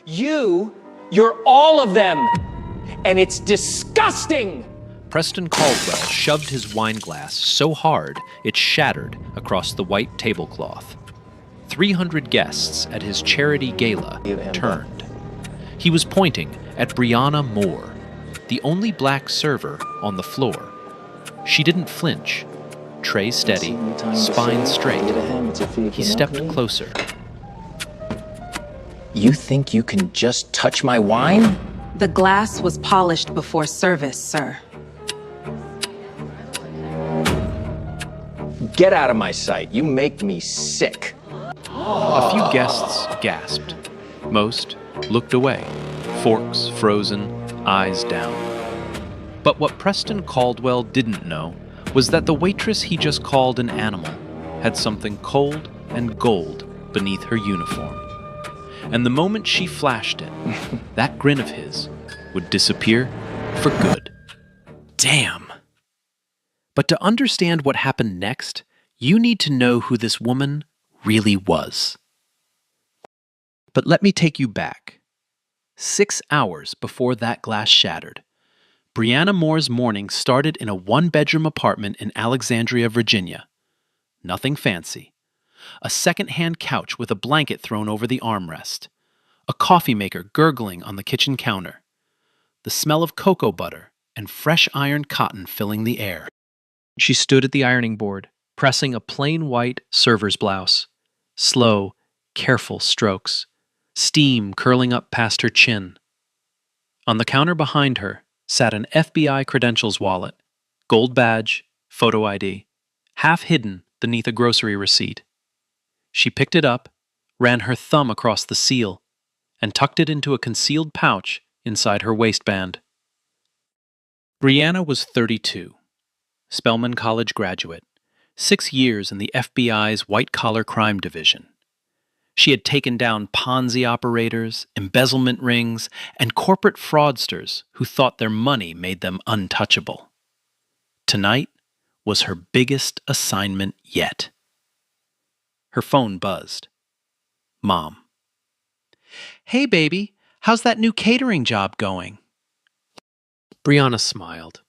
You're all of them. And it's disgusting. Preston Caldwell shoved his wine glass so hard it shattered across the white tablecloth. 300 guests at his charity gala turned. He was pointing at Brianna Moore, the only black server on the floor. She didn't flinch. Tray steady, spine straight. He stepped closer. You think you can just touch my wine? The glass was polished before service, sir. Get out of my sight. You make me sick. A few guests gasped. Most looked away, forks frozen, eyes down. But what Preston Caldwell didn't know was that the waitress he just called an animal had something cold and gold beneath her uniform. And the moment she flashed it, that grin of his would disappear for good. Damn! But to understand what happened next, you need to know who this woman really was. But let me take you back. 6 hours before that glass shattered, Brianna Moore's morning started in a one-bedroom apartment in Alexandria, Virginia. Nothing fancy. A second-hand couch with a blanket thrown over the armrest. A coffee maker gurgling on the kitchen counter. The smell of cocoa butter and fresh ironed cotton filling the air. She stood at the ironing board, pressing a plain white server's blouse. Slow, careful strokes. Steam curling up past her chin. On the counter behind her sat an FBI credentials wallet, gold badge, photo ID, half hidden beneath a grocery receipt. She picked it up, ran her thumb across the seal, and tucked it into a concealed pouch inside her waistband. Brianna was 32, Spelman College graduate, 6 years in the FBI's white-collar crime division. She had taken down Ponzi operators, embezzlement rings, and corporate fraudsters who thought their money made them untouchable. Tonight was her biggest assignment yet. Her phone buzzed. Mom. "Hey, baby, how's that new catering job going?" Brianna smiled.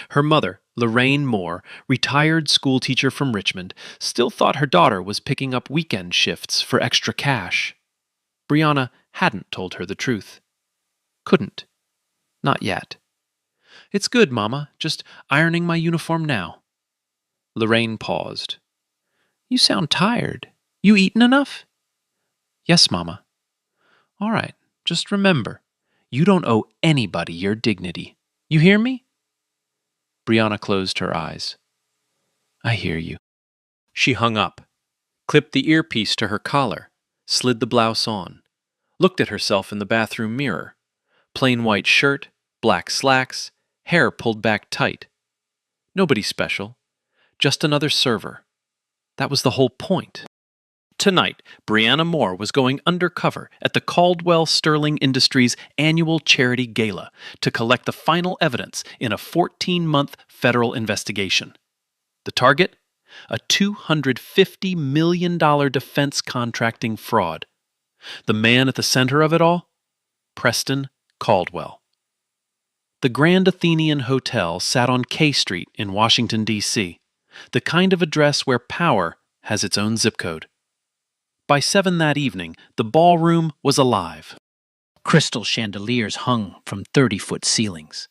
Her mother, Lorraine Moore, retired schoolteacher from Richmond, still thought her daughter was picking up weekend shifts for extra cash. Brianna hadn't told her the truth. Couldn't. Not yet. "It's good, Mama. Just ironing my uniform now." Lorraine paused. "You sound tired. You eaten enough?" "Yes, Mama." "All right. Just remember, you don't owe anybody your dignity. You hear me?" Brianna closed her eyes. "I hear you." She hung up, clipped the earpiece to her collar, slid the blouse on, looked at herself in the bathroom mirror. Plain white shirt, black slacks, hair pulled back tight. Nobody special, just another server. That was the whole point. Tonight, Brianna Moore was going undercover at the Caldwell Sterling Industries annual charity gala to collect the final evidence in a 14-month federal investigation. The target? A $250 million defense contracting fraud. The man at the center of it all? Preston Caldwell. The Grand Athenian Hotel sat on K Street in Washington, D.C., the kind of address where power has its own zip code. By 7 that evening, the ballroom was alive. Crystal chandeliers hung from 30-foot ceilings.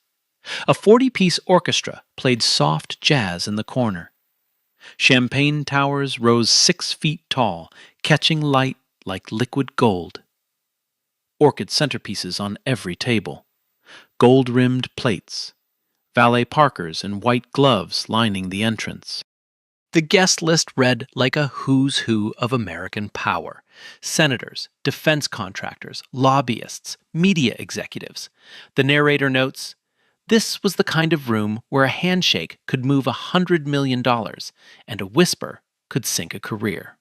A 40-piece orchestra played soft jazz in the corner. Champagne towers rose 6 feet tall, catching light like liquid gold. Orchid centerpieces on every table. Gold-rimmed plates. Valet Parkers and white gloves lining the entrance. The guest list read like a who's who of American power. Senators, defense contractors, lobbyists, media executives. The narrator notes, this was the kind of room where a handshake could move $100 million and a whisper could sink a career.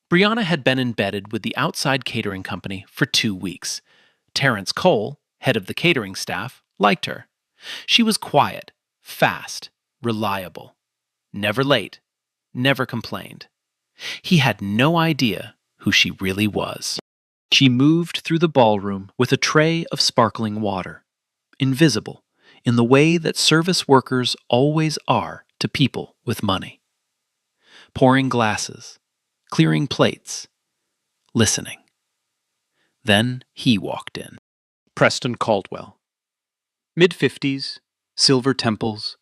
Brianna had been embedded with the outside catering company for 2 weeks. Terrence Cole, head of the catering staff, liked her. She was quiet, fast, reliable. Never late, never complained. He had no idea who she really was. She moved through the ballroom with a tray of sparkling water, invisible in the way that service workers always are to people with money. Pouring glasses, clearing plates, listening. Then he walked in. Preston Caldwell. Mid-50s, silver temples,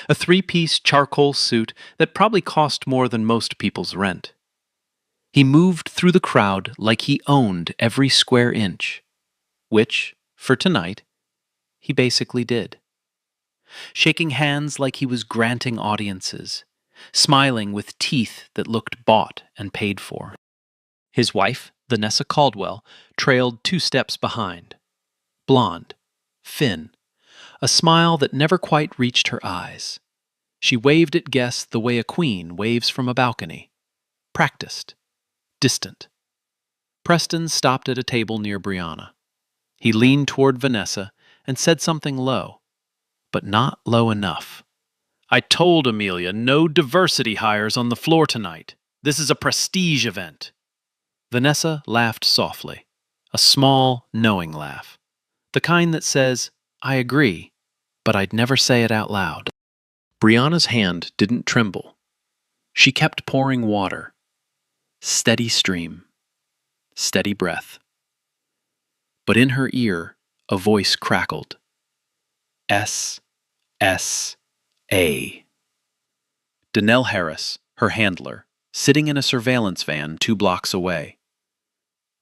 a three-piece charcoal suit that probably cost more than most people's rent. He moved through the crowd like he owned every square inch, which, for tonight, he basically did. Shaking hands like he was granting audiences, smiling with teeth that looked bought and paid for. His wife, Vanessa Caldwell, trailed 2 steps behind. Blonde, thin, a smile that never quite reached her eyes. She waved at guests the way a queen waves from a balcony. Practiced. Distant. Preston stopped at a table near Brianna. He leaned toward Vanessa and said something low, but not low enough. "I told Amelia no diversity hires on the floor tonight. This is a prestige event." Vanessa laughed softly, a small, knowing laugh. The kind that says, "I agree, but I'd never say it out loud." Brianna's hand didn't tremble. She kept pouring water. Steady stream. Steady breath. But in her ear, a voice crackled. S.S.A. Danelle Harris, her handler, sitting in a surveillance van 2 blocks away.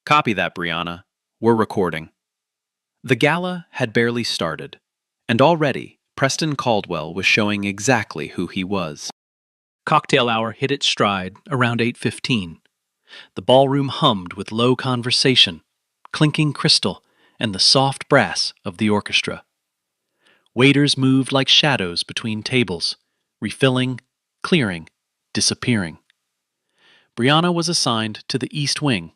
"Copy that, Brianna. We're recording." The gala had barely started, and already Preston Caldwell was showing exactly who he was. Cocktail hour hit its stride around 8:15. The ballroom hummed with low conversation, clinking crystal, and the soft brass of the orchestra. Waiters moved like shadows between tables, refilling, clearing, disappearing. Brianna was assigned to the East Wing.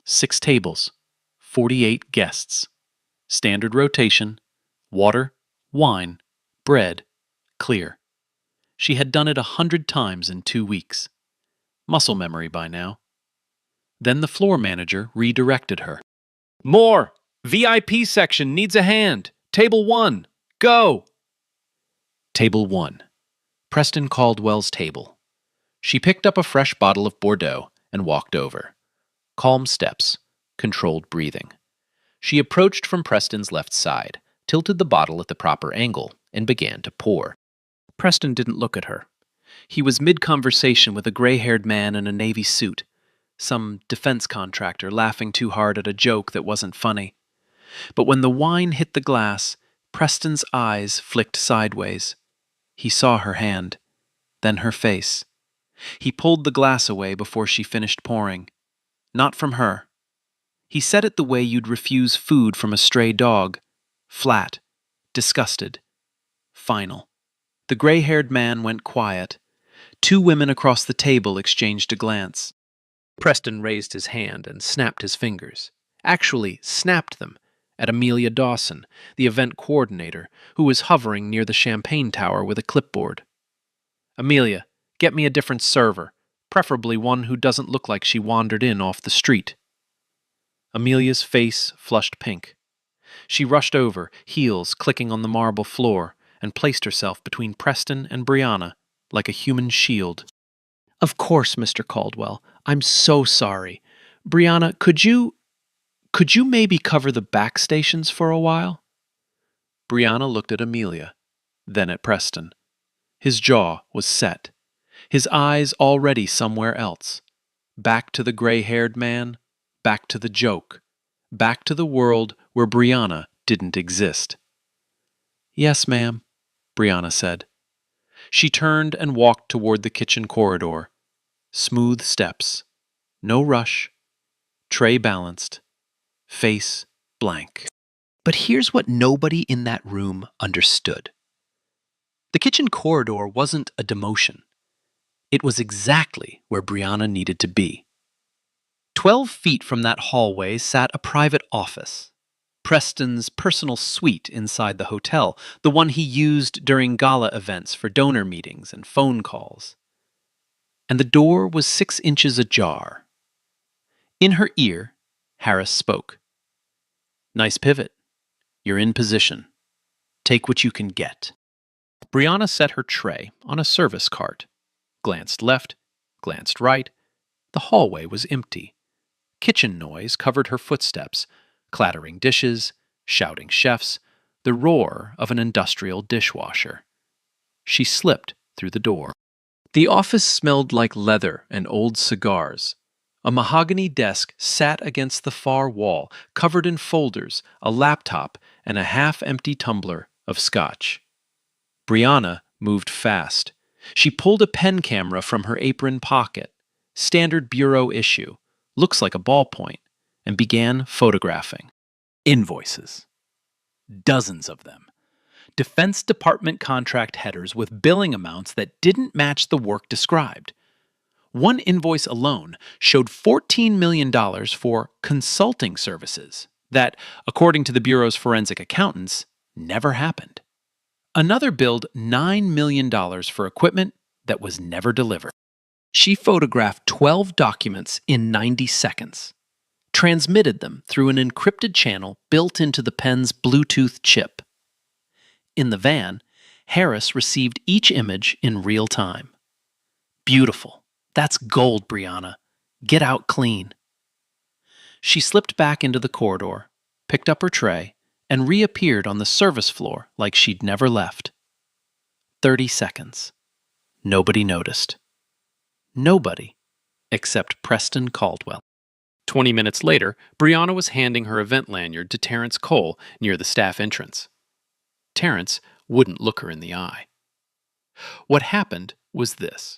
6 tables, 48 guests. Standard rotation, water, wine, bread, clear. She had done it 100 times in 2 weeks. Muscle memory by now. Then the floor manager redirected her. "More! VIP section needs a hand! Table 1, go!" Table 1. Preston Caldwell's table. She picked up a fresh bottle of Bordeaux and walked over. Calm steps, controlled breathing. She approached from Preston's left side, tilted the bottle at the proper angle, and began to pour. Preston didn't look at her. He was mid-conversation with a gray-haired man in a navy suit, some defense contractor laughing too hard at a joke that wasn't funny. But when the wine hit the glass, Preston's eyes flicked sideways. He saw her hand, then her face. He pulled the glass away before she finished pouring. Not from her. He said it the way you'd refuse food from a stray dog. Flat. Disgusted. Final. The gray-haired man went quiet. 2 women across the table exchanged a glance. Preston raised his hand and snapped his fingers. Actually, snapped them at Amelia Dawson, the event coordinator, who was hovering near the champagne tower with a clipboard. "Amelia, get me a different server, preferably one who doesn't look like she wandered in off the street." Amelia's face flushed pink. She rushed over, heels clicking on the marble floor, and placed herself between Preston and Brianna like a human shield. "Of course, Mr. Caldwell. I'm so sorry. Brianna, could you maybe cover the back stations for a while?" Brianna looked at Amelia, then at Preston. His jaw was set, his eyes already somewhere else. Back to the gray-haired man, back to the joke, back to the world where Brianna didn't exist. "Yes, ma'am," Brianna said. She turned and walked toward the kitchen corridor. Smooth steps. No rush. Tray balanced. Face blank. But here's what nobody in that room understood. The kitchen corridor wasn't a demotion. It was exactly where Brianna needed to be. 12 feet from that hallway sat a private office. Preston's personal suite inside the hotel, the one he used during gala events for donor meetings and phone calls. And the door was 6 inches ajar. In her ear, Harris spoke. Nice pivot. You're in position. Take what you can get. Brianna set her tray on a service cart, glanced left, glanced right. The hallway was empty. Kitchen noise covered her footsteps, clattering dishes, shouting chefs, the roar of an industrial dishwasher. She slipped through the door. The office smelled like leather and old cigars. A mahogany desk sat against the far wall, covered in folders, a laptop, and a half-empty tumbler of scotch. Brianna moved fast. She pulled a pen camera from her apron pocket, standard bureau issue, looks like a ballpoint, and began photographing. Invoices. Dozens of them. Defense Department contract headers with billing amounts that didn't match the work described. One invoice alone showed $14 million for consulting services that, according to the Bureau's forensic accountants, never happened. Another billed $9 million for equipment that was never delivered. She photographed 12 documents in 90 seconds, transmitted them through an encrypted channel built into the pen's Bluetooth chip. In the van, Harris received each image in real time. Beautiful. That's gold, Brianna. Get out clean. She slipped back into the corridor, picked up her tray, and reappeared on the service floor like she'd never left. 30 seconds. Nobody noticed. Nobody except Preston Caldwell. 20 minutes later, Brianna was handing her event lanyard to Terrence Cole near the staff entrance. Terrence wouldn't look her in the eye. What happened was this.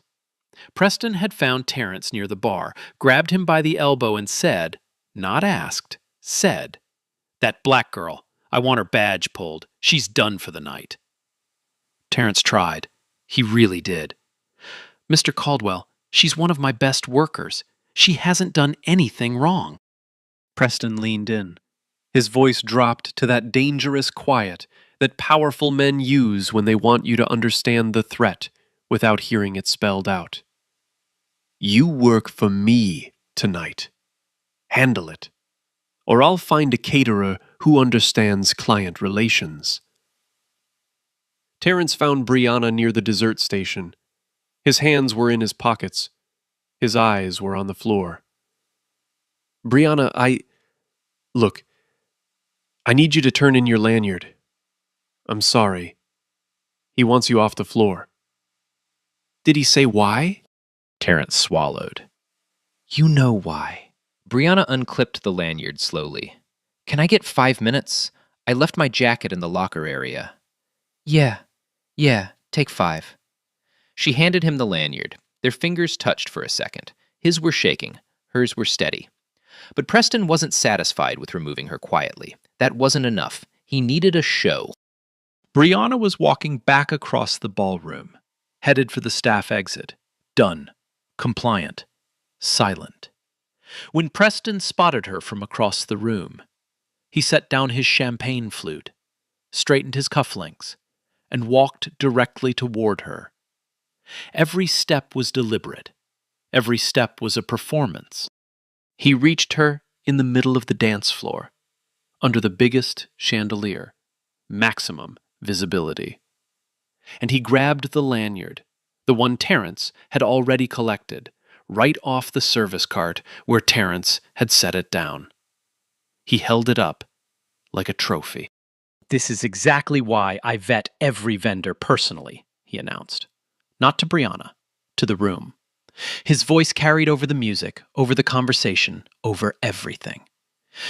Preston had found Terrence near the bar, grabbed him by the elbow and said, not asked, said, "That black girl, I want her badge pulled. She's done for the night." Terrence tried. He really did. "Mr. Caldwell, she's one of my best workers. She hasn't done anything wrong." Preston leaned in. His voice dropped to that dangerous quiet that powerful men use when they want you to understand the threat without hearing it spelled out. "You work for me tonight. Handle it, or I'll find a caterer who understands client relations." Terrence found Brianna near the dessert station. His hands were in his pockets. His eyes were on the floor. "Brianna, Look, I need you to turn in your lanyard. I'm sorry. He wants you off the floor." "Did he say why?" Terrence swallowed. "You know why." Brianna unclipped the lanyard slowly. "Can I get 5 minutes? I left my jacket in the locker area." Yeah, take 5. She handed him the lanyard. Their fingers touched for a second. His were shaking. Hers were steady. But Preston wasn't satisfied with removing her quietly. That wasn't enough. He needed a show. Brianna was walking back across the ballroom, headed for the staff exit. Done. Compliant. Silent. When Preston spotted her from across the room, he set down his champagne flute, straightened his cufflinks, and walked directly toward her. Every step was deliberate. Every step was a performance. He reached her in the middle of the dance floor, under the biggest chandelier, maximum visibility. And he grabbed the lanyard, the one Terrence had already collected, right off the service cart where Terrence had set it down. He held it up like a trophy. "This is exactly why I vet every vendor personally," he announced. Not to Brianna, to the room. His voice carried over the music, over the conversation, over everything.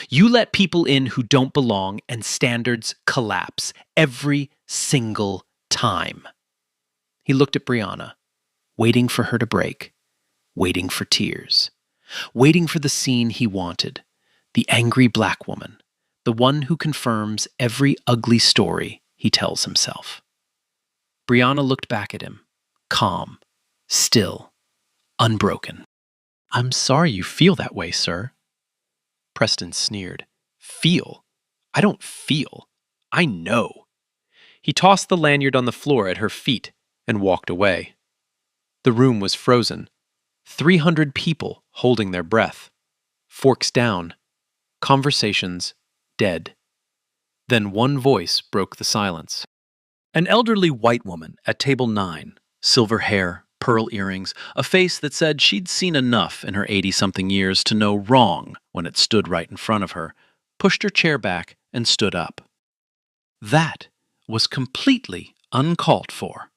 You let people in who don't belong and standards collapse every single time. He looked at Brianna, waiting for her to break, waiting for tears, waiting for the scene he wanted, the angry black woman, the one who confirms every ugly story he tells himself. Brianna looked back at him, calm, still, unbroken. "I'm sorry you feel that way, sir." Preston sneered. "Feel? I don't feel. I know." He tossed the lanyard on the floor at her feet and walked away. The room was frozen. 300 people holding their breath. Forks down. Conversations dead. Then one voice broke the silence. An elderly white woman at table 9, silver hair, pearl earrings, a face that said she'd seen enough in her 80-something years to know wrong when it stood right in front of her, pushed her chair back and stood up. That was completely uncalled for.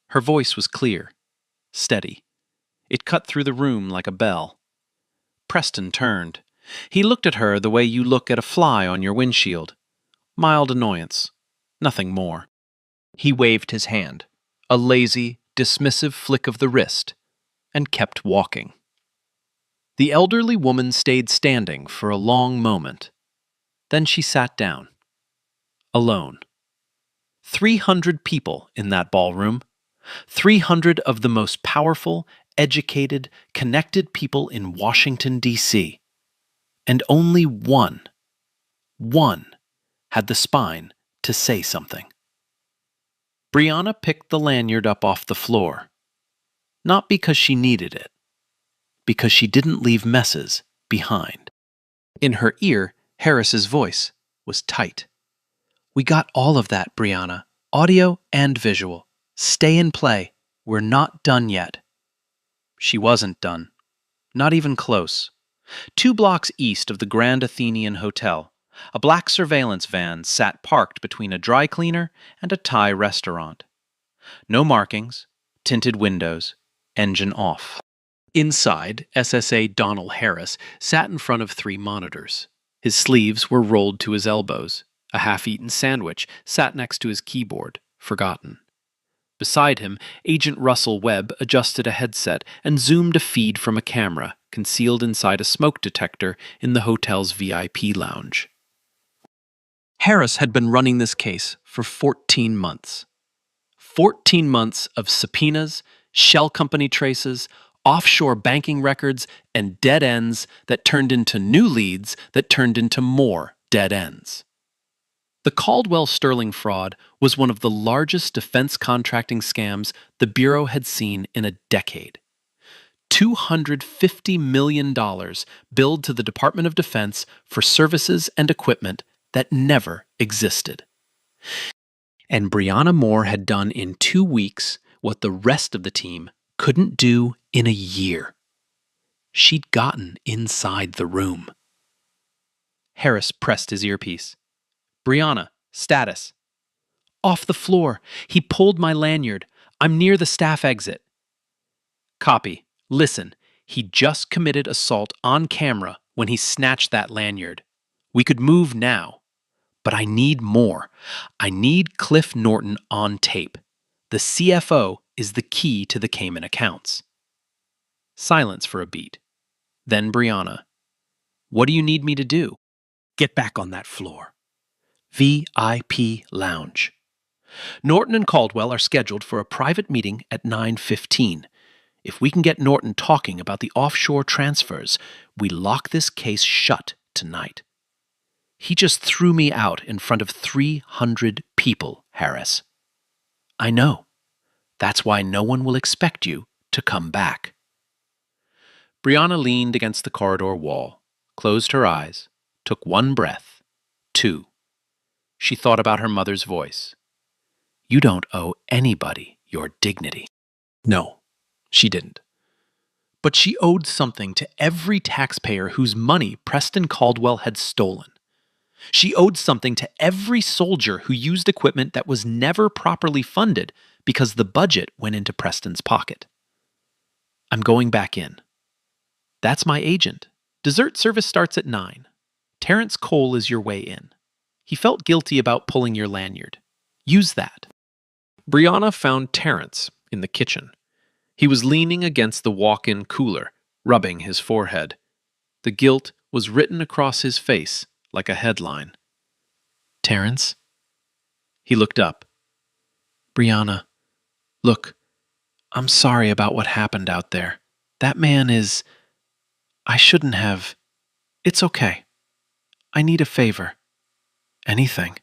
Her voice was clear, steady. It cut through the room like a bell. Preston turned. He looked at her the way you look at a fly on your windshield. Mild annoyance, nothing more. He waved his hand, a lazy, dismissive flick of the wrist, and kept walking. The elderly woman stayed standing for a long moment. Then she sat down, alone. 300 people in that ballroom, 300 of the most powerful, educated, connected people in Washington, D.C., and only one had the spine to say something. Brianna picked the lanyard up off the floor, not because she needed it, because she didn't leave messes behind. In her ear, Harris's voice was tight. "We got all of that, Brianna, audio and visual. Stay and play. We're not done yet." She wasn't done. Not even close. 2 blocks east of the Grand Athenian Hotel, a black surveillance van sat parked between a dry cleaner and a Thai restaurant. No markings, tinted windows, engine off. Inside, SSA Donald Harris sat in front of 3 monitors. His sleeves were rolled to his elbows. A half-eaten sandwich sat next to his keyboard, forgotten. Beside him, Agent Russell Webb adjusted a headset and zoomed a feed from a camera concealed inside a smoke detector in the hotel's VIP lounge. Harris had been running this case for 14 months. 14 months of subpoenas, shell company traces, offshore banking records, and dead ends that turned into new leads that turned into more dead ends. The Caldwell-Sterling fraud was one of the largest defense contracting scams the Bureau had seen in a decade. $250 million billed to the Department of Defense for services and equipment that never existed. And Brianna Moore had done in 2 weeks what the rest of the team couldn't do in a year. She'd gotten inside the room. Harris pressed his earpiece. "Brianna, status." "Off the floor. He pulled my lanyard. I'm near the staff exit." "Copy. Listen, he just committed assault on camera when he snatched that lanyard. We could move now. But I need more. I need Cliff Norton on tape. The CFO is the key to the Cayman accounts." Silence for a beat. Then Brianna. "What do you need me to do?" "Get back on that floor. VIP lounge. Norton and Caldwell are scheduled for a private meeting at 9:15. If we can get Norton talking about the offshore transfers, we lock this case shut tonight. He just threw me out in front of 300 people, Harris. I know. That's why no one will expect you to come back." Brianna leaned against the corridor wall, closed her eyes, took 1 breath, 2. She thought about her mother's voice. You don't owe anybody your dignity. No, she didn't. But she owed something to every taxpayer whose money Preston Caldwell had stolen. She owed something to every soldier who used equipment that was never properly funded because the budget went into Preston's pocket. "I'm going back in. That's my agent. Dessert service starts at 9. Terrence Cole is your way in. He felt guilty about pulling your lanyard. Use that." Brianna found Terrence in the kitchen. He was leaning against the walk-in cooler, rubbing his forehead. The guilt was written across his face like a headline. "Terrence?" He looked up. "Brianna, look, I'm sorry about what happened out there. That man is... I shouldn't have... It's okay. I need a favor. Anything.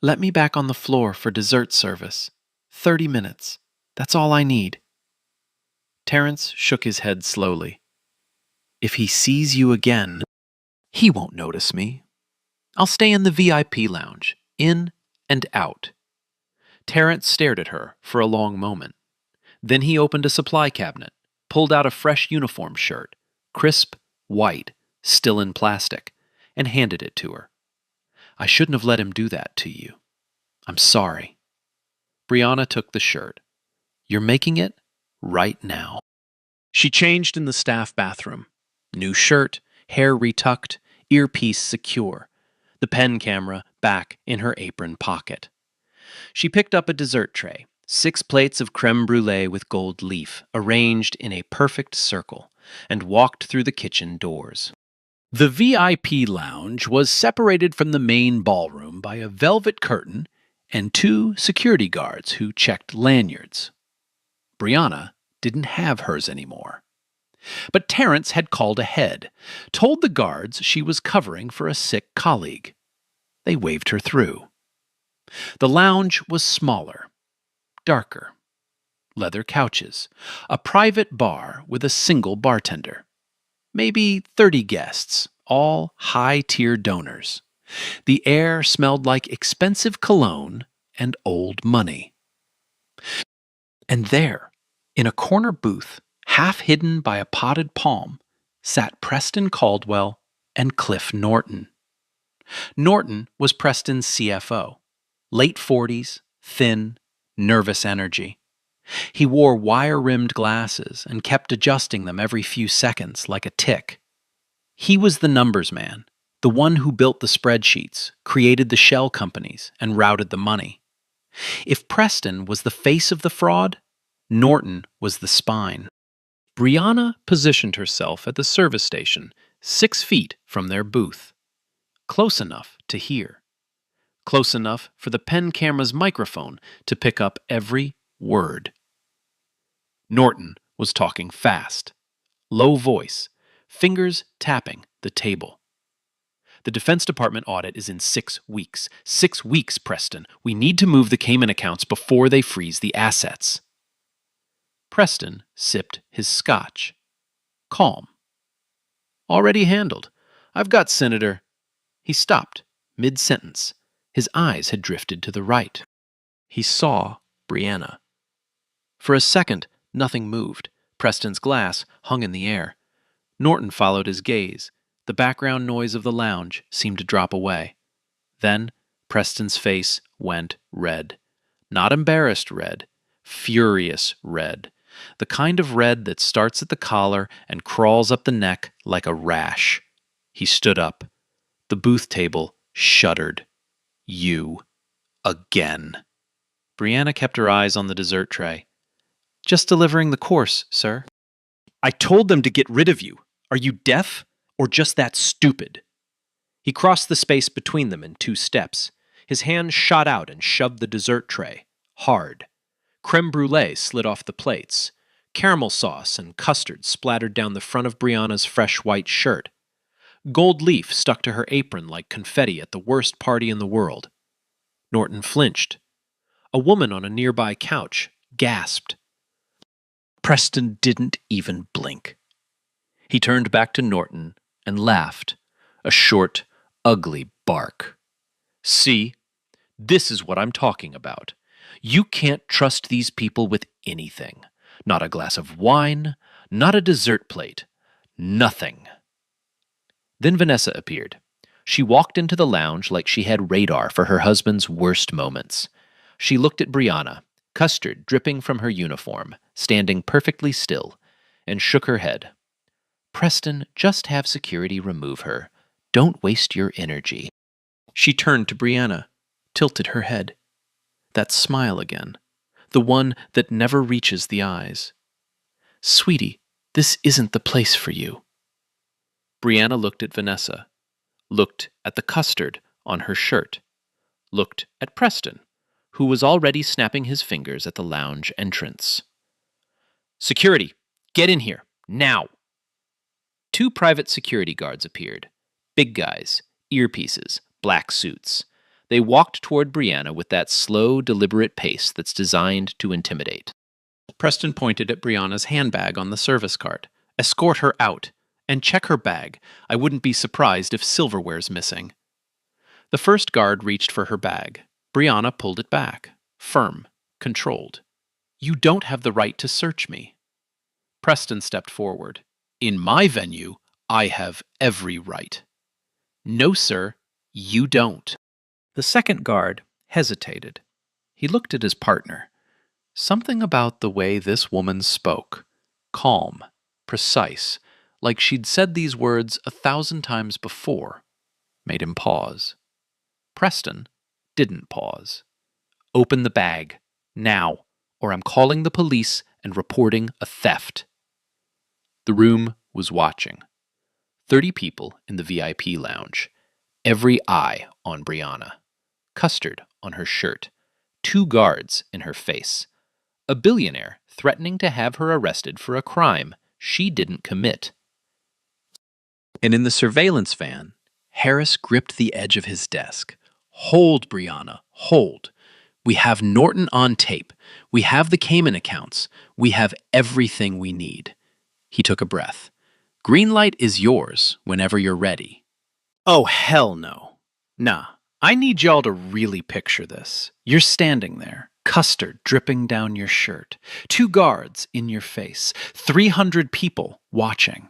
Let me back on the floor for dessert service. 30 minutes. That's all I need." Terrence shook his head slowly. "If he sees you again..." He won't notice me. I'll stay in the VIP lounge, in and out. Terrence stared at her for a long moment. Then he opened a supply cabinet, pulled out a fresh uniform shirt, crisp, white, still in plastic, and handed it to her. I shouldn't have let him do that to you. I'm sorry. Brianna took the shirt. You're making it right now. She changed in the staff bathroom. New shirt, hair retucked, earpiece secure, the pen camera back in her apron pocket. She picked up a dessert tray, 6 plates of creme brulee with gold leaf, arranged in a perfect circle, and walked through the kitchen doors. The VIP lounge was separated from the main ballroom by a velvet curtain and 2 security guards who checked lanyards. Brianna didn't have hers anymore. But Terrence had called ahead, told the guards she was covering for a sick colleague. They waved her through. The lounge was smaller, darker. Leather couches, a private bar with a single bartender. Maybe 30 guests, all high-tier donors. The air smelled like expensive cologne and old money. And there, in a corner booth, half hidden by a potted palm, sat Preston Caldwell and Cliff Norton. Norton was Preston's CFO, late 40s, thin, nervous energy. He wore wire-rimmed glasses and kept adjusting them every few seconds like a tick. He was the numbers man, the one who built the spreadsheets, created the shell companies, and routed the money. If Preston was the face of the fraud, Norton was the spine. Brianna positioned herself at the service station, 6 feet from their booth. Close enough to hear. Close enough for the pen camera's microphone to pick up every word. Norton was talking fast, low voice, fingers tapping the table. The Defense Department audit is in 6 weeks. 6 weeks, Preston. We need to move the Cayman accounts before they freeze the assets. Preston sipped his scotch. Calm. Already handled. I've got Senator. He stopped, mid-sentence. His eyes had drifted to the right. He saw Brianna. For a second, nothing moved. Preston's glass hung in the air. Norton followed his gaze. The background noise of the lounge seemed to drop away. Then, Preston's face went red. Not embarrassed red, furious red. The kind of red that starts at the collar and crawls up the neck like a rash. He stood up. The booth table shuddered. You. Again. Brianna kept her eyes on the dessert tray. Just delivering the course, sir. I told them to get rid of you. Are you deaf or just that stupid? He crossed the space between them in 2 steps. His hand shot out and shoved the dessert tray. Hard. Creme brulee slid off the plates. Caramel sauce and custard splattered down the front of Brianna's fresh white shirt. Gold leaf stuck to her apron like confetti at the worst party in the world. Norton flinched. A woman on a nearby couch gasped. Preston didn't even blink. He turned back to Norton and laughed, a short, ugly bark. See, this is what I'm talking about. You can't trust these people with anything. Not a glass of wine, not a dessert plate, nothing. Then Vanessa appeared. She walked into the lounge like she had radar for her husband's worst moments. She looked at Brianna, custard dripping from her uniform, standing perfectly still, and shook her head. Preston, just have security remove her. Don't waste your energy. She turned to Brianna, tilted her head. That smile again, the one that never reaches the eyes. Sweetie, this isn't the place for you. Brianna looked at Vanessa, looked at the custard on her shirt, looked at Preston, who was already snapping his fingers at the lounge entrance. Security, get in here, now! 2 private security guards appeared. Big guys, earpieces, black suits. They walked toward Brianna with that slow, deliberate pace that's designed to intimidate. Preston pointed at Brianna's handbag on the service cart. Escort her out. And check her bag. I wouldn't be surprised if silverware's missing. The first guard reached for her bag. Brianna pulled it back. Firm, controlled. You don't have the right to search me. Preston stepped forward. In my venue, I have every right. No, sir, you don't. The second guard hesitated. He looked at his partner. Something about the way this woman spoke. Calm, precise, like she'd said these words 1,000 times before, made him pause. Preston didn't pause. Open the bag, now, or I'm calling the police and reporting a theft. The room was watching. 30 people in the VIP lounge. Every eye on Brianna. Custard on her shirt. 2 guards in her face. A billionaire threatening to have her arrested for a crime she didn't commit. And in the surveillance van, Harris gripped the edge of his desk. Hold, Brianna, hold. We have Norton on tape. We have the Cayman accounts. We have everything we need. He took a breath. Green light is yours whenever you're ready. Oh, hell no. Nah, I need y'all to really picture this. You're standing there, custard dripping down your shirt, 2 guards in your face, 300 people watching.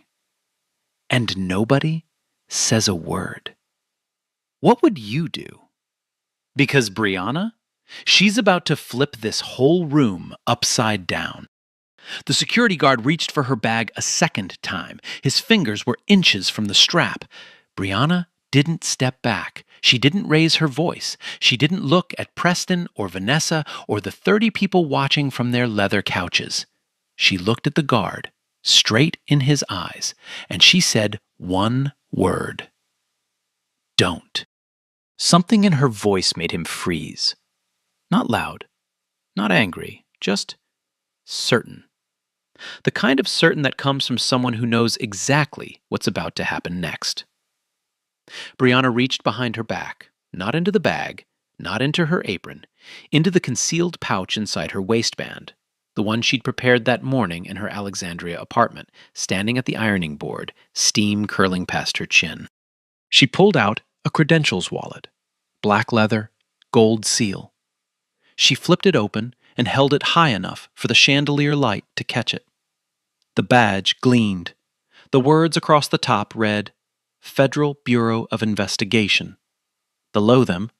And nobody says a word. What would you do? Because Brianna, she's about to flip this whole room upside down. The security guard reached for her bag a second time. His fingers were inches from the strap. Brianna didn't step back. She didn't raise her voice. She didn't look at Preston or Vanessa or the 30 people watching from their leather couches. She looked at the guard, straight in his eyes, and she said one word. Don't. Something in her voice made him freeze. Not loud, not angry, just certain. The kind of certain that comes from someone who knows exactly what's about to happen next. Brianna reached behind her back, not into the bag, not into her apron, into the concealed pouch inside her waistband, the one she'd prepared that morning in her Alexandria apartment, standing at the ironing board, steam curling past her chin. She pulled out a credentials wallet, black leather, gold seal. She flipped it open and held it high enough for the chandelier light to catch it. The badge gleamed. The words across the top read, Federal Bureau of Investigation. Below them,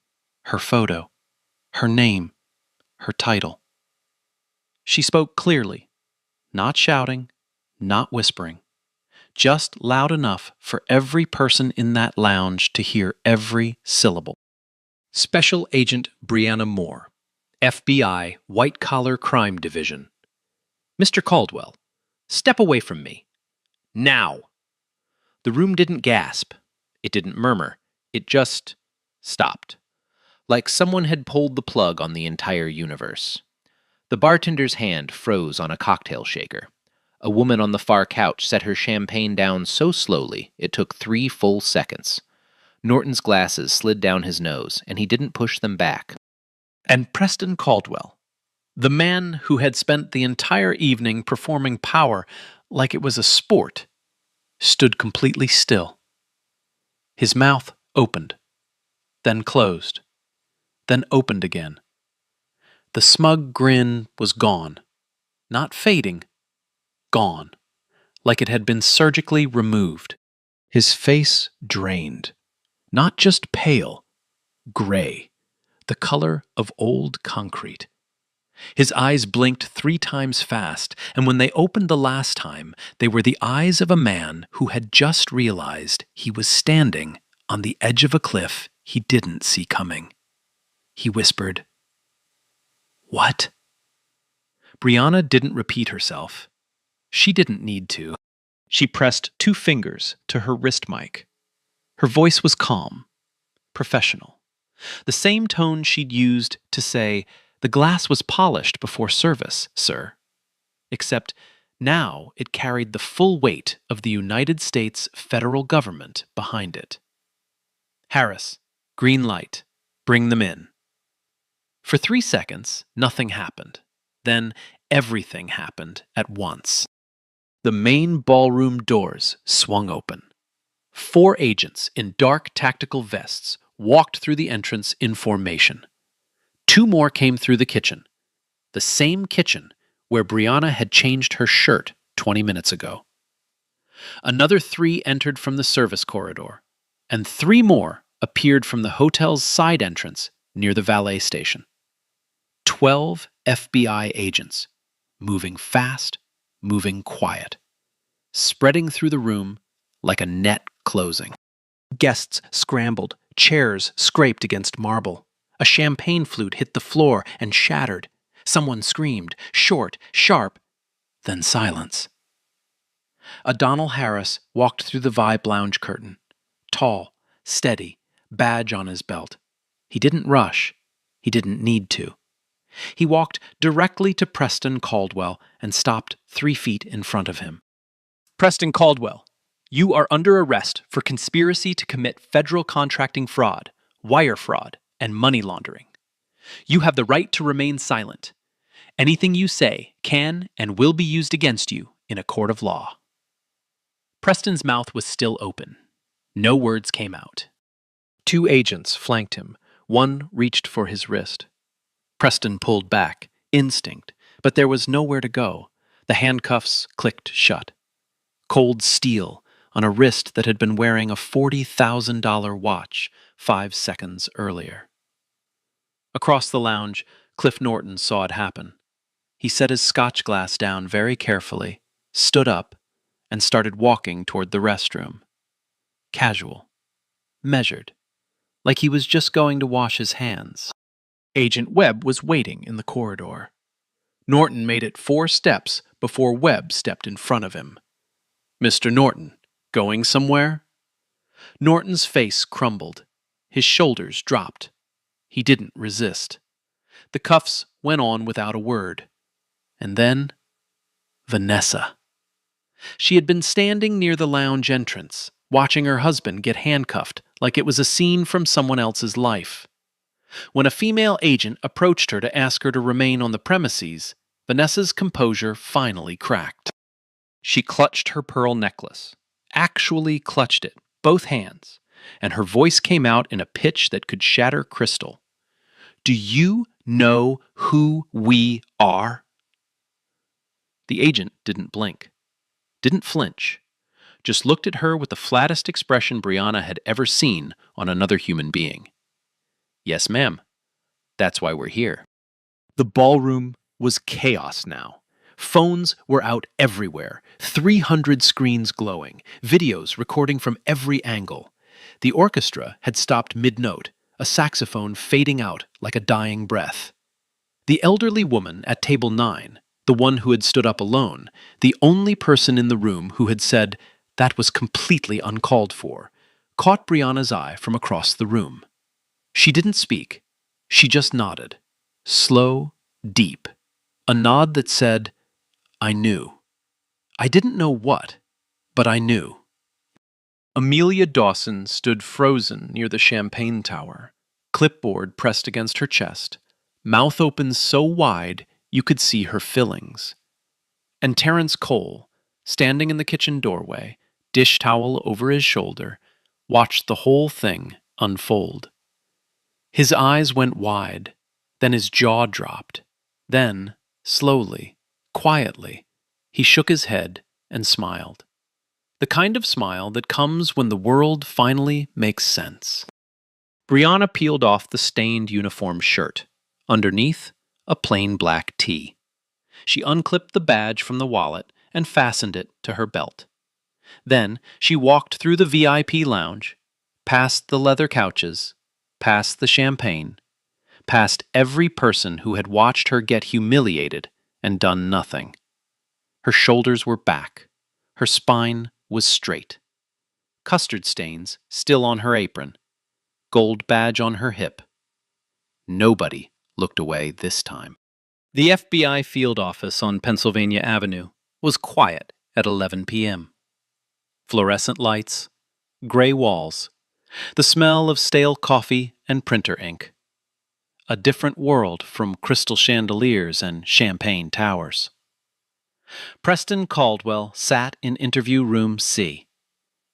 her photo, her name, her title. She spoke clearly, not shouting, not whispering, just loud enough for every person in that lounge to hear every syllable. Special Agent Brianna Moore, FBI White Collar Crime Division. Mr. Caldwell, step away from me. Now! The room didn't gasp. It didn't murmur. It just stopped. Like someone had pulled the plug on the entire universe. The bartender's hand froze on a cocktail shaker. A woman on the far couch set her champagne down so slowly it took 3 full seconds. Norton's glasses slid down his nose, and he didn't push them back. And Preston Caldwell, the man who had spent the entire evening performing power like it was a sport, stood completely still. His mouth opened, then closed, then opened again. The smug grin was gone, not fading, gone, like it had been surgically removed. His face drained, not just pale, gray, the color of old concrete. His eyes blinked 3 times fast, and when they opened the last time, they were the eyes of a man who had just realized he was standing on the edge of a cliff he didn't see coming. He whispered, "What?" Brianna didn't repeat herself. She didn't need to. She pressed 2 fingers to her wrist mic. Her voice was calm, professional. The same tone she'd used to say, "The glass was polished before service, sir." Except now it carried the full weight of the United States federal government behind it. Harris, green light. Bring them in. For 3 seconds, nothing happened. Then everything happened at once. The main ballroom doors swung open. 4 agents in dark tactical vests walked through the entrance in formation. 2 more came through the kitchen. The same kitchen where Brianna had changed her shirt 20 minutes ago. Another 3 entered from the service corridor, and 3 more appeared from the hotel's side entrance near the valet station. 12 FBI agents, moving fast, moving quiet, spreading through the room like a net closing. Guests scrambled, chairs scraped against marble. A champagne flute hit the floor and shattered. Someone screamed, short, sharp, then silence. O'Donnell Harris walked through the Vibe Lounge curtain, tall, steady, badge on his belt. He didn't rush. He didn't need to. He walked directly to Preston Caldwell and stopped 3 feet in front of him. Preston Caldwell, you are under arrest for conspiracy to commit federal contracting fraud, wire fraud, and money laundering. You have the right to remain silent. Anything you say can and will be used against you in a court of law. Preston's mouth was still open. No words came out. 2 agents flanked him. One reached for his wrist. Preston pulled back, instinct, but there was nowhere to go. The handcuffs clicked shut. Cold steel on a wrist that had been wearing a $40,000 watch 5 seconds earlier. Across the lounge, Cliff Norton saw it happen. He set his scotch glass down very carefully, stood up, and started walking toward the restroom. Casual, measured, like he was just going to wash his hands. Agent Webb was waiting in the corridor. Norton made it 4 steps before Webb stepped in front of him. Mr. Norton, going somewhere? Norton's face crumbled. His shoulders dropped. He didn't resist. The cuffs went on without a word. And then, Vanessa. She had been standing near the lounge entrance, watching her husband get handcuffed like it was a scene from someone else's life. When a female agent approached her to ask her to remain on the premises, Vanessa's composure finally cracked. She clutched her pearl necklace, actually clutched it, both hands, and her voice came out in a pitch that could shatter crystal. Do you know who we are? The agent didn't blink, didn't flinch, just looked at her with the flattest expression Brianna had ever seen on another human being. Yes, ma'am. That's why we're here. The ballroom was chaos now. Phones were out everywhere, 300 screens glowing, videos recording from every angle. The orchestra had stopped mid-note, a saxophone fading out like a dying breath. The elderly woman at table 9, the one who had stood up alone, the only person in the room who had said, "That was completely uncalled for," caught Brianna's eye from across the room. She didn't speak. She just nodded. Slow, deep. A nod that said, I knew. I didn't know what, but I knew. Amelia Dawson stood frozen near the champagne tower, clipboard pressed against her chest, mouth open so wide you could see her fillings. And Terrence Cole, standing in the kitchen doorway, dish towel over his shoulder, watched the whole thing unfold. His eyes went wide, then his jaw dropped. Then, slowly, quietly, he shook his head and smiled. The kind of smile that comes when the world finally makes sense. Brianna peeled off the stained uniform shirt. Underneath, a plain black tee. She unclipped the badge from the wallet and fastened it to her belt. Then she walked through the VIP lounge, past the leather couches, past the champagne, past every person who had watched her get humiliated and done nothing. Her shoulders were back. Her spine was straight. Custard stains still on her apron. Gold badge on her hip. Nobody looked away this time. The FBI field office on Pennsylvania Avenue was quiet at 11 p.m. Fluorescent lights, gray walls, the smell of stale coffee and printer ink. A different world from crystal chandeliers and champagne towers. Preston Caldwell sat in interview room C.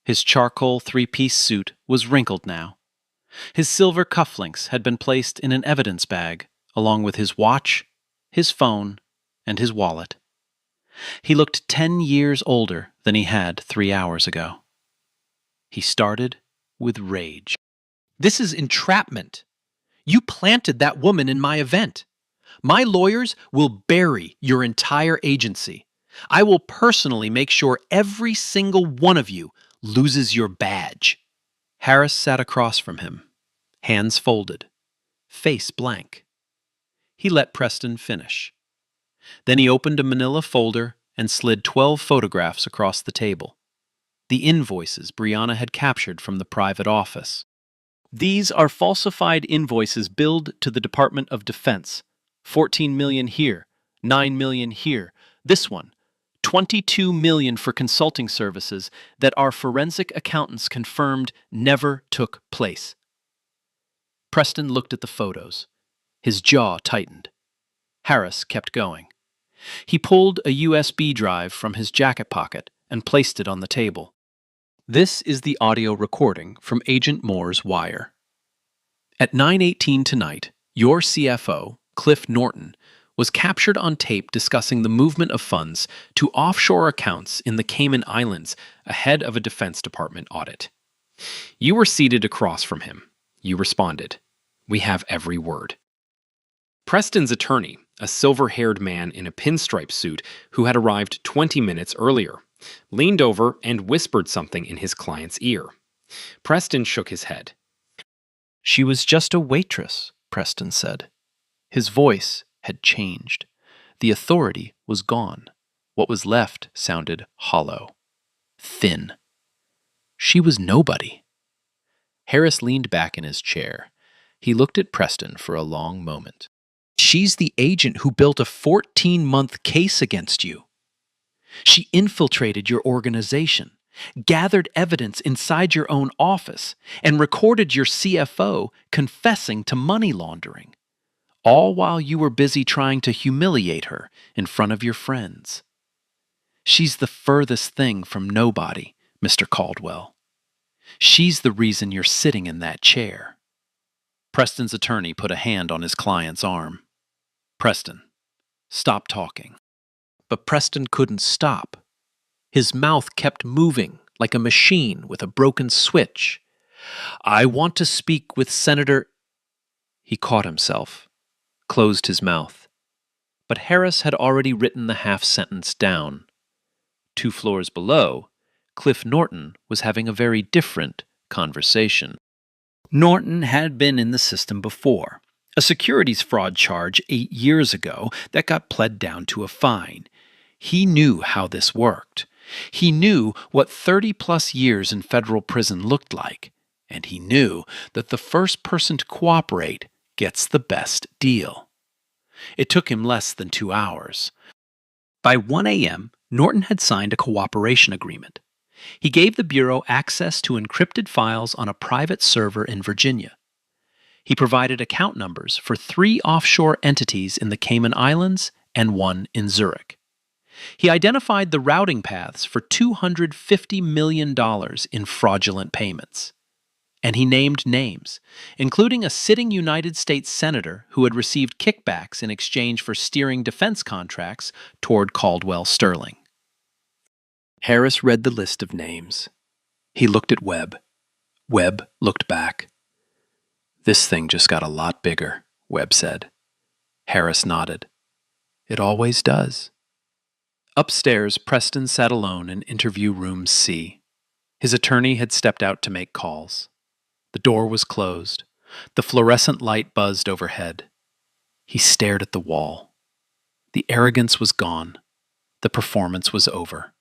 His charcoal three-piece suit was wrinkled now. His silver cufflinks had been placed in an evidence bag, along with his watch, his phone, and his wallet. He looked 10 years older than he had 3 hours ago. He started with rage. This is entrapment. You planted that woman in my event. My lawyers will bury your entire agency. I will personally make sure every single one of you loses your badge. Harris sat across from him, hands folded, face blank. He let Preston finish. Then he opened a manila folder and slid 12 photographs across the table. The invoices Brianna had captured from the private office. These are falsified invoices billed to the Department of Defense. 14 million here, 9 million here. This one, 22 million for consulting services that our forensic accountants confirmed never took place. Preston looked at the photos. His jaw tightened. Harris kept going. He pulled a USB drive from his jacket pocket and placed it on the table. This is the audio recording from Agent Moore's wire. At 9:18 tonight, your CFO, Cliff Norton, was captured on tape discussing the movement of funds to offshore accounts in the Cayman Islands ahead of a Defense Department audit. You were seated across from him. You responded. We have every word. Preston's attorney, a silver-haired man in a pinstripe suit who had arrived 20 minutes earlier, leaned over and whispered something in his client's ear. Preston shook his head. She was just a waitress, Preston said. His voice had changed. The authority was gone. What was left sounded hollow, thin. She was nobody. Harris leaned back in his chair. He looked at Preston for a long moment. She's the agent who built a 14-month case against you. She infiltrated your organization, gathered evidence inside your own office, and recorded your CFO confessing to money laundering, all while you were busy trying to humiliate her in front of your friends. She's the furthest thing from nobody, Mr. Caldwell. She's the reason you're sitting in that chair. Preston's attorney put a hand on his client's arm. Preston, stop talking. But Preston couldn't stop. His mouth kept moving like a machine with a broken switch. I want to speak with Senator... He caught himself, closed his mouth. But Harris had already written the half-sentence down. 2 floors below, Cliff Norton was having a very different conversation. Norton had been in the system before. A securities fraud charge 8 years ago that got pled down to a fine. He knew how this worked. He knew what 30-plus years in federal prison looked like, and he knew that the first person to cooperate gets the best deal. It took him less than 2 hours. By 1 a.m., Norton had signed a cooperation agreement. He gave the Bureau access to encrypted files on a private server in Virginia. He provided account numbers for 3 offshore entities in the Cayman Islands and 1 in Zurich. He identified the routing paths for $250 million in fraudulent payments. And he named names, including a sitting United States senator who had received kickbacks in exchange for steering defense contracts toward Caldwell Sterling. Harris read the list of names. He looked at Webb. Webb looked back. This thing just got a lot bigger, Webb said. Harris nodded. It always does. Upstairs, Preston sat alone in interview room C. His attorney had stepped out to make calls. The door was closed. The fluorescent light buzzed overhead. He stared at the wall. The arrogance was gone. The performance was over.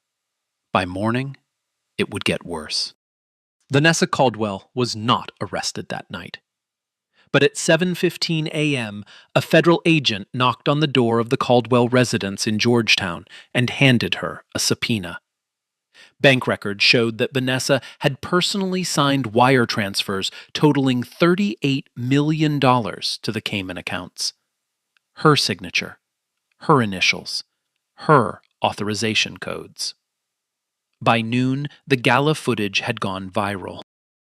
By morning, it would get worse. Vanessa Caldwell was not arrested that night. But at 7:15 a.m., a federal agent knocked on the door of the Caldwell residence in Georgetown and handed her a subpoena. Bank records showed that Vanessa had personally signed wire transfers totaling $38 million to the Cayman accounts. Her signature, her initials, her authorization codes. By noon, the gala footage had gone viral.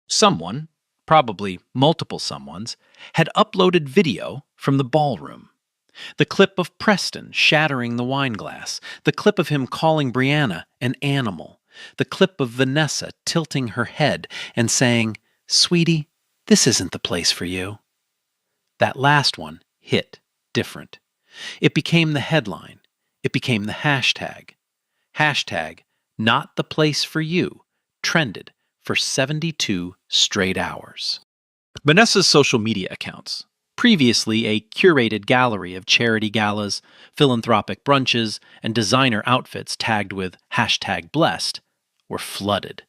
Someone, probably multiple someones, had uploaded video from the ballroom. The clip of Preston shattering the wine glass, the clip of him calling Brianna an animal, the clip of Vanessa tilting her head and saying, "Sweetie, this isn't the place for you." That last one hit different. It became the headline. It became the hashtag. Hashtag, not the place for you, trended for 72 straight hours. Vanessa's social media accounts, previously a curated gallery of charity galas, philanthropic brunches, and designer outfits tagged with hashtag blessed, were flooded.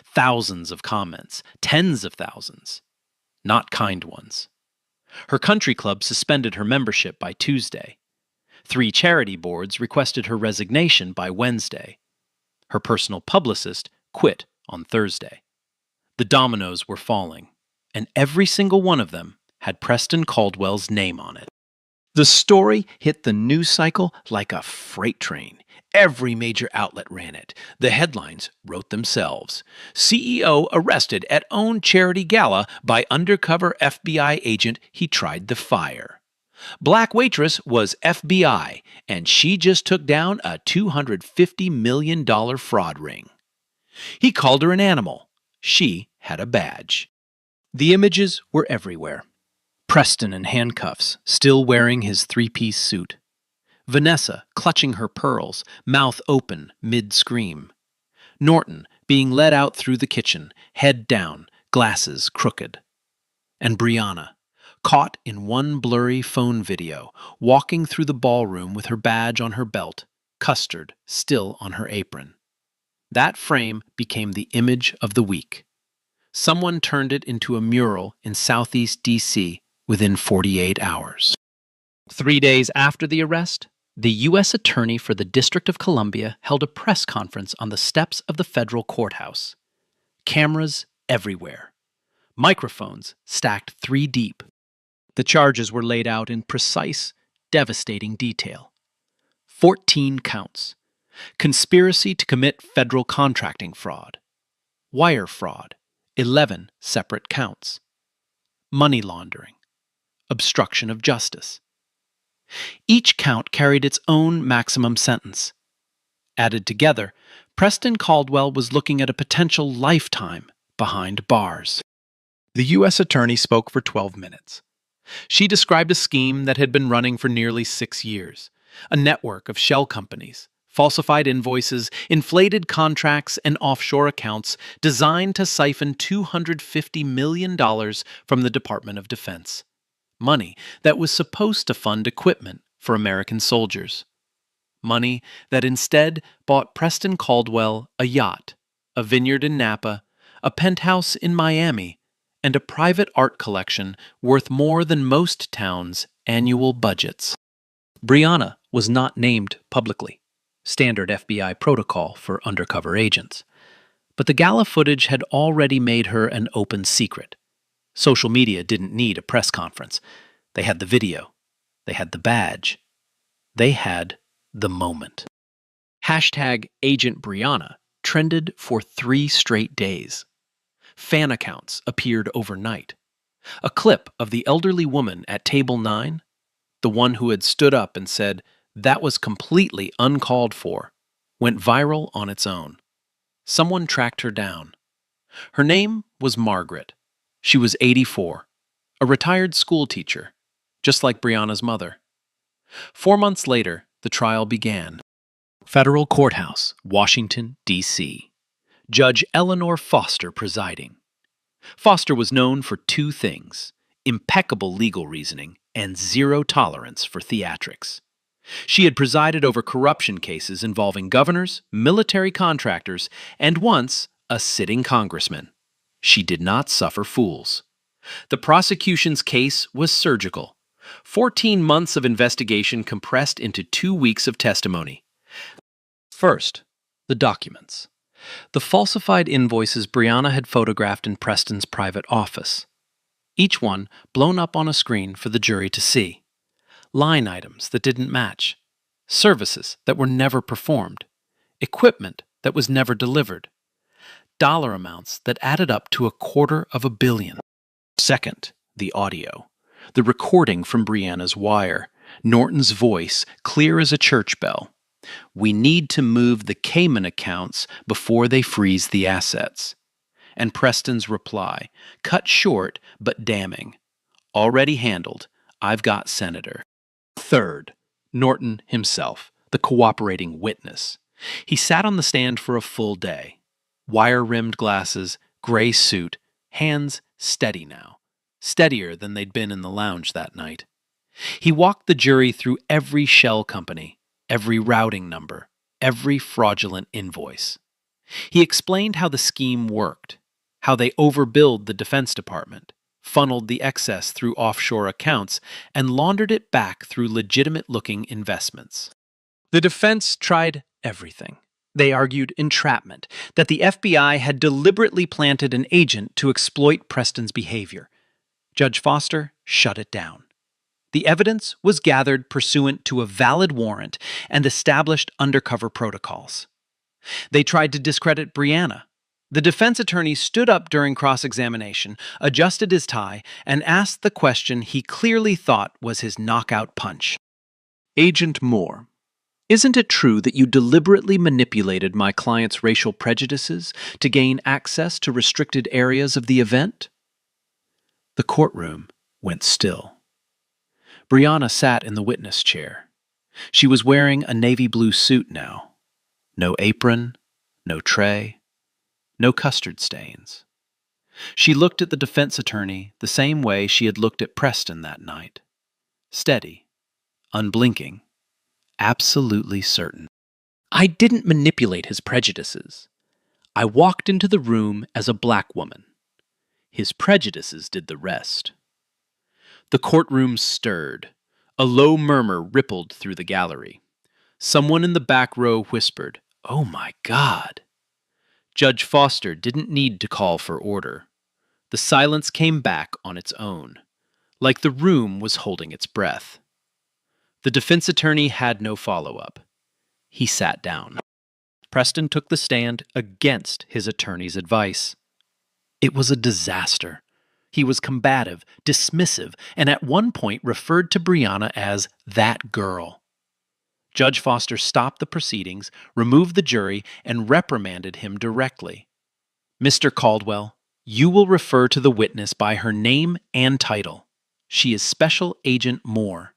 Thousands of comments, tens of thousands. Not kind ones. Her country club suspended her membership by Tuesday. 3 charity boards requested her resignation by Wednesday. Her personal publicist quit on Thursday. The dominoes were falling, and every single one of them had Preston Caldwell's name on it. The story hit the news cycle like a freight train. Every major outlet ran it. The headlines wrote themselves. CEO arrested at own charity gala by undercover FBI agent he tried to fire. Black waitress was FBI, and she just took down a $250 million fraud ring. He called her an animal. She had a badge. The images were everywhere. Preston in handcuffs, still wearing his 3-piece suit. Vanessa clutching her pearls, mouth open, mid-scream. Norton being led out through the kitchen, head down, glasses crooked. And Brianna, caught in one blurry phone video, walking through the ballroom with her badge on her belt, custard still on her apron. That frame became the image of the week. Someone turned it into a mural in Southeast D.C. within 48 hours. 3 days after the arrest, the U.S. Attorney for the District of Columbia held a press conference on the steps of the federal courthouse. Cameras everywhere. Microphones stacked 3 deep. The charges were laid out in precise, devastating detail. 14 counts. Conspiracy to commit federal contracting fraud. Wire fraud. 11 separate counts. Money laundering. Obstruction of justice. Each count carried its own maximum sentence. Added together, Preston Caldwell was looking at a potential lifetime behind bars. The U.S. Attorney spoke for 12 minutes. She described a scheme that had been running for nearly 6 years, a network of shell companies, falsified invoices, inflated contracts, and offshore accounts designed to siphon $250 million from the Department of Defense. Money that was supposed to fund equipment for American soldiers. Money that instead bought Preston Caldwell a yacht, a vineyard in Napa, a penthouse in Miami, and a private art collection worth more than most towns' annual budgets. Brianna was not named publicly, standard FBI protocol for undercover agents. But the gala footage had already made her an open secret. Social media didn't need a press conference. They had the video. They had the badge. They had the moment. Hashtag Agent Brianna trended for 3 straight days. Fan accounts appeared overnight. A clip of the elderly woman at table 9, the one who had stood up and said, "That was completely uncalled for," went viral on its own. Someone tracked her down. Her name was Margaret. She was 84, a retired school teacher, just like Brianna's mother. 4 months later, the trial began. Federal Courthouse, Washington, D.C. Judge Eleanor Foster presiding. Foster was known for 2 things: impeccable legal reasoning and 0 tolerance for theatrics. She had presided over corruption cases involving governors, military contractors, and once a sitting congressman. She did not suffer fools. The prosecution's case was surgical. 14 months of investigation compressed into 2 weeks of testimony. First, the documents. The falsified invoices Brianna had photographed in Preston's private office. Each one blown up on a screen for the jury to see. Line items that didn't match. services that were never performed, equipment that was never delivered, dollar amounts that added up to $250 million. Second, the audio. The recording from Brianna's wire, Norton's voice clear as a church bell. We need to move the Cayman accounts before they freeze the assets. And Preston's reply, cut short but damning. Already handled. I've got Senator. Third, Norton himself, the cooperating witness. He sat on the stand for a full day. Wire-rimmed glasses, gray suit, hands steady now. Steadier than they'd been in the lounge that night. He walked the jury through every shell company, every routing number, every fraudulent invoice. He explained how the scheme worked, how they overbilled the Defense Department, funneled the excess through offshore accounts, and laundered it back through legitimate-looking investments. The defense tried everything. They argued entrapment, that the FBI had deliberately planted an agent to exploit Preston's behavior. Judge Foster shut it down. The evidence was gathered pursuant to a valid warrant and established undercover protocols. They tried to discredit Brianna. The defense attorney stood up during cross-examination, adjusted his tie, and asked the question he clearly thought was his knockout punch. Agent Moore, isn't it true that you deliberately manipulated my client's racial prejudices to gain access to restricted areas of the event? The courtroom went still. Brianna sat in the witness chair. She was wearing a navy blue suit now. No apron, no tray, no custard stains. She looked at the defense attorney the same way she had looked at Preston that night. Steady, unblinking, absolutely certain. I didn't manipulate his prejudices. I walked into the room as a black woman. His prejudices did the rest. The courtroom stirred. A low murmur rippled through the gallery. Someone in the back row whispered, "Oh my God." Judge Foster didn't need to call for order. The silence came back on its own, like the room was holding its breath. The defense attorney had no follow-up. He sat down. Preston took the stand against his attorney's advice. It was a disaster. He was combative, dismissive, and at one point referred to Brianna as that girl. Judge Foster stopped the proceedings, removed the jury, and reprimanded him directly. Mr. Caldwell, you will refer to the witness by her name and title. She is Special Agent Moore.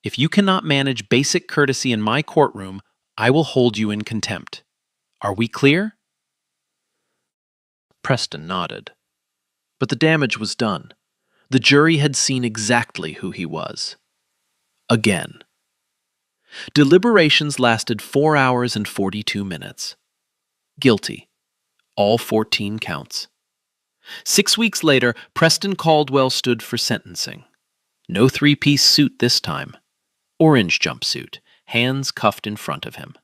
If you cannot manage basic courtesy in my courtroom, I will hold you in contempt. Are we clear? Preston nodded. But the damage was done. The jury had seen exactly who he was. Again. Deliberations lasted 4 hours and 42 minutes. Guilty. All 14 counts. 6 weeks later, Preston Caldwell stood for sentencing. No three-piece suit this time. Orange jumpsuit, hands cuffed in front of him.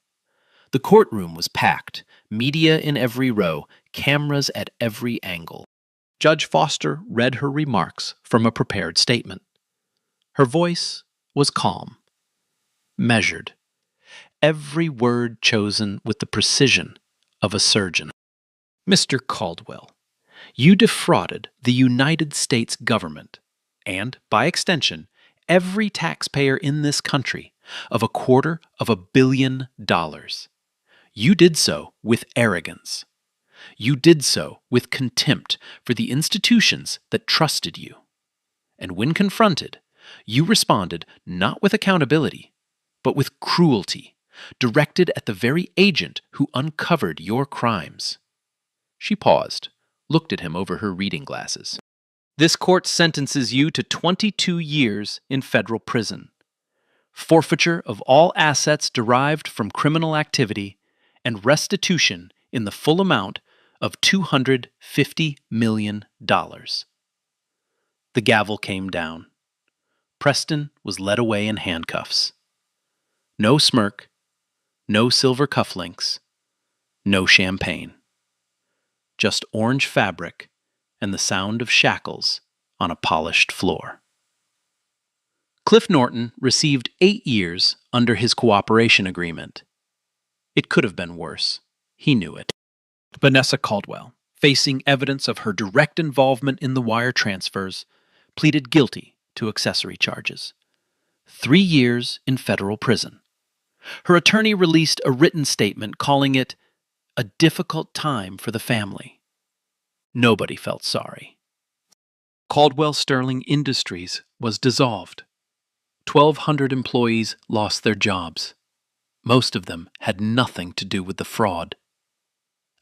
The courtroom was packed, media in every row, cameras at every angle. Judge Foster read her remarks from a prepared statement. Her voice was calm, measured, every word chosen with the precision of a surgeon. Mr. Caldwell, you defrauded the United States government, and, by extension, every taxpayer in this country, of $250 million. You did so with arrogance. You did so with contempt for the institutions that trusted you. And when confronted, you responded not with accountability, but with cruelty, directed at the very agent who uncovered your crimes. She paused, looked at him over her reading glasses. This court sentences you to 22 years in federal prison, forfeiture of all assets derived from criminal activity, and restitution in the full amount of $250 million. The gavel came down. Preston was led away in handcuffs. No smirk, no silver cufflinks, no champagne. Just orange fabric and the sound of shackles on a polished floor. Cliff Norton received 8 years under his cooperation agreement. It could have been worse. He knew it. Vanessa Caldwell, facing evidence of her direct involvement in the wire transfers, pleaded guilty to accessory charges. 3 years in federal prison. Her attorney released a written statement calling it a difficult time for the family. Nobody felt sorry. Caldwell Sterling Industries was dissolved. 1,200 employees lost their jobs. Most of them had nothing to do with the fraud.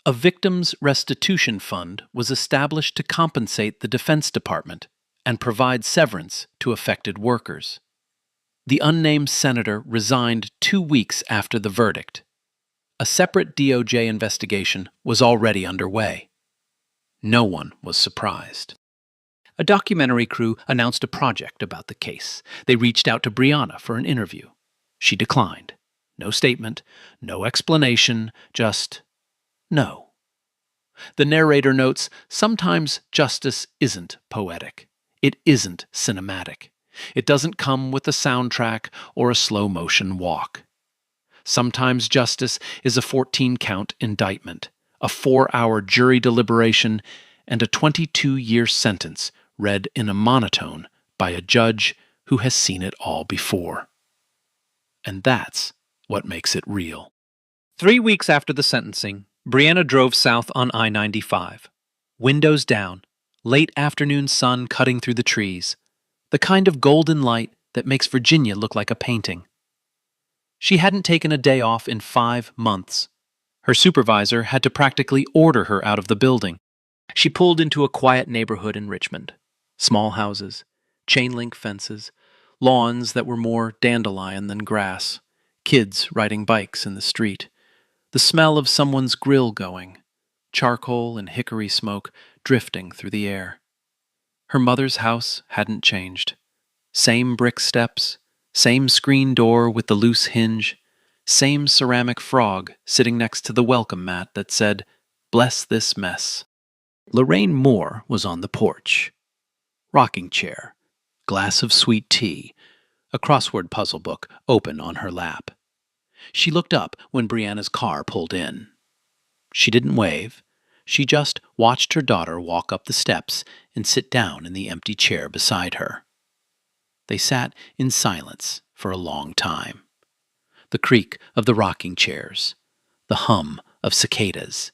A victims' restitution fund was established to compensate the Defense Department and provide severance to affected workers. The unnamed senator resigned 2 weeks after the verdict. A separate DOJ investigation was already underway. No one was surprised. A documentary crew announced a project about the case. They reached out to Brianna for an interview. She declined. No statement, no explanation, just no. The narrator notes, sometimes justice isn't poetic. It isn't cinematic. It doesn't come with a soundtrack or a slow-motion walk. Sometimes justice is a 14-count indictment, a 4-hour jury deliberation, and a 22-year sentence read in a monotone by a judge who has seen it all before. And that's what makes it real. 3 weeks after the sentencing, Brianna drove south on I-95. Windows down, late afternoon sun cutting through the trees, the kind of golden light that makes Virginia look like a painting. She hadn't taken a day off in 5 months. Her supervisor had to practically order her out of the building. She pulled into a quiet neighborhood in Richmond. Small houses, chain-link fences, lawns that were more dandelion than grass, kids riding bikes in the street, the smell of someone's grill going, charcoal and hickory smoke drifting through the air. Her mother's house hadn't changed. Same brick steps, same screen door with the loose hinge, same ceramic frog sitting next to the welcome mat that said, "Bless this mess." Lorraine Moore was on the porch. Rocking chair, glass of sweet tea, a crossword puzzle book open on her lap. She looked up when Brianna's car pulled in. She didn't wave. She just watched her daughter walk up the steps and sit down in the empty chair beside her. They sat in silence for a long time. The creak of the rocking chairs, the hum of cicadas,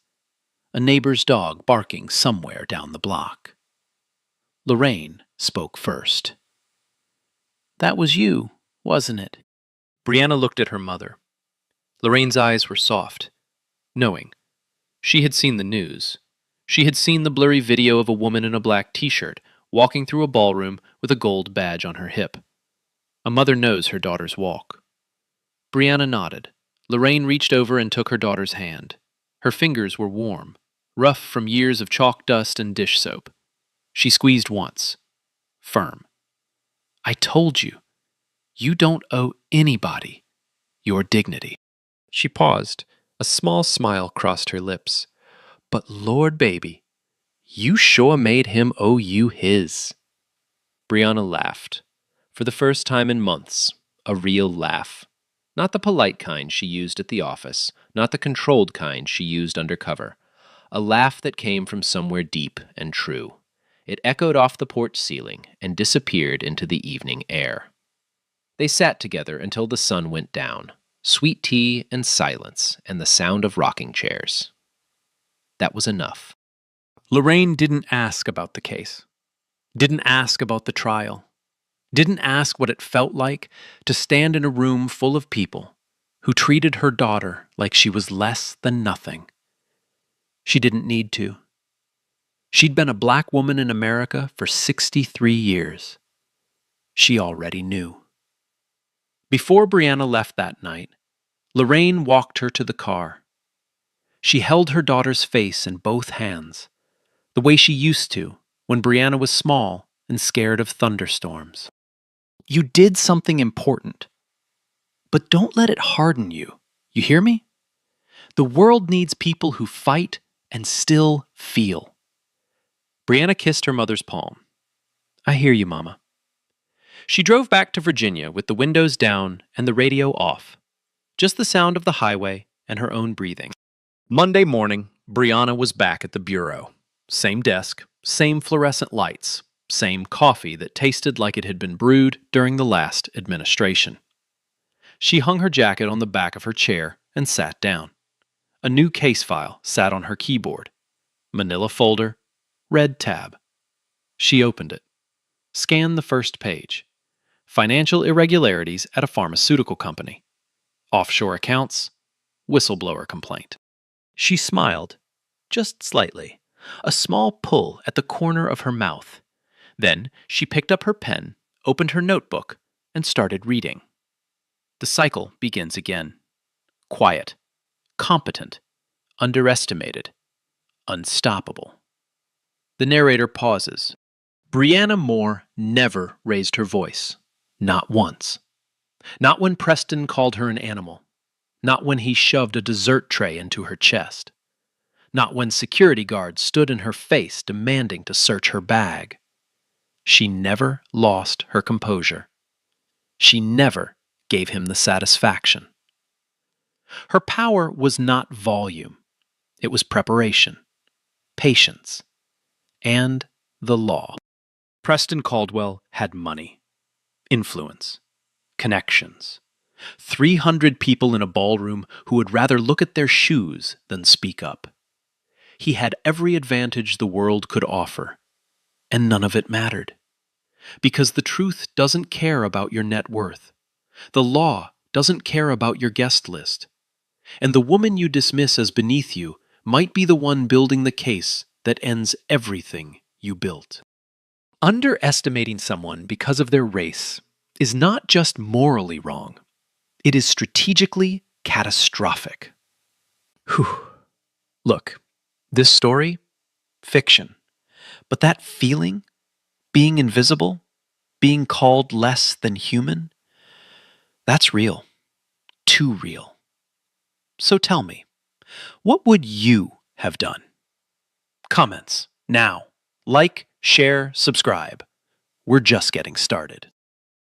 a neighbor's dog barking somewhere down the block. Lorraine spoke first. "That was you, wasn't it?" Brianna looked at her mother. Lorraine's eyes were soft, knowing. She had seen the news. She had seen the blurry video of a woman in a black t-shirt walking through a ballroom with a gold badge on her hip. A mother knows her daughter's walk. Brianna nodded. Lorraine reached over and took her daughter's hand. Her fingers were warm, rough from years of chalk dust and dish soap. She squeezed once. Firm. "I told you, you don't owe anybody your dignity." She paused. A small smile crossed her lips. "But Lord, baby, you sure made him owe you his." Brianna laughed. For the first time in months, a real laugh. Not the polite kind she used at the office, not the controlled kind she used undercover. A laugh that came from somewhere deep and true. It echoed off the porch ceiling and disappeared into the evening air. They sat together until the sun went down. Sweet tea and silence and the sound of rocking chairs. That was enough. Lorraine didn't ask about the case. Didn't ask about the trial. Didn't ask what it felt like to stand in a room full of people who treated her daughter like she was less than nothing. She didn't need to. She'd been a black woman in America for 63 years. She already knew. Before Brianna left that night, Lorraine walked her to the car. She held her daughter's face in both hands, the way she used to when Brianna was small and scared of thunderstorms. "You did something important, but don't let it harden you. You hear me? The world needs people who fight and still feel." Brianna kissed her mother's palm. "I hear you, Mama." She drove back to Virginia with the windows down and the radio off. Just the sound of the highway and her own breathing. Monday morning, Brianna was back at the bureau. Same desk, same fluorescent lights, same coffee that tasted like it had been brewed during the last administration. She hung her jacket on the back of her chair and sat down. A new case file sat on her keyboard. Manila folder, red tab. She opened it. Scanned the first page. Financial irregularities at a pharmaceutical company. Offshore accounts. Whistleblower complaint. She smiled, just slightly, a small pull at the corner of her mouth. Then she picked up her pen, opened her notebook, and started reading. The cycle begins again. Quiet, competent, underestimated, unstoppable. The narrator pauses. Brianna Moore never raised her voice. Not once. Not when Preston called her an animal. Not when he shoved a dessert tray into her chest. Not when security guards stood in her face demanding to search her bag. She never lost her composure. She never gave him the satisfaction. Her power was not volume. It was preparation, patience, and the law. Preston Caldwell had money, influence, connections. 300 people in a ballroom who would rather look at their shoes than speak up. He had every advantage the world could offer, and none of it mattered. Because the truth doesn't care about your net worth. The law doesn't care about your guest list. And the woman you dismiss as beneath you might be the one building the case that ends everything you built. Underestimating someone because of their race is not just morally wrong. It is strategically catastrophic. Whew. Look, this story, fiction. But that feeling, being invisible, being called less than human, that's real. Too real. So tell me, what would you have done? Comments, now. Like, share, subscribe. We're just getting started.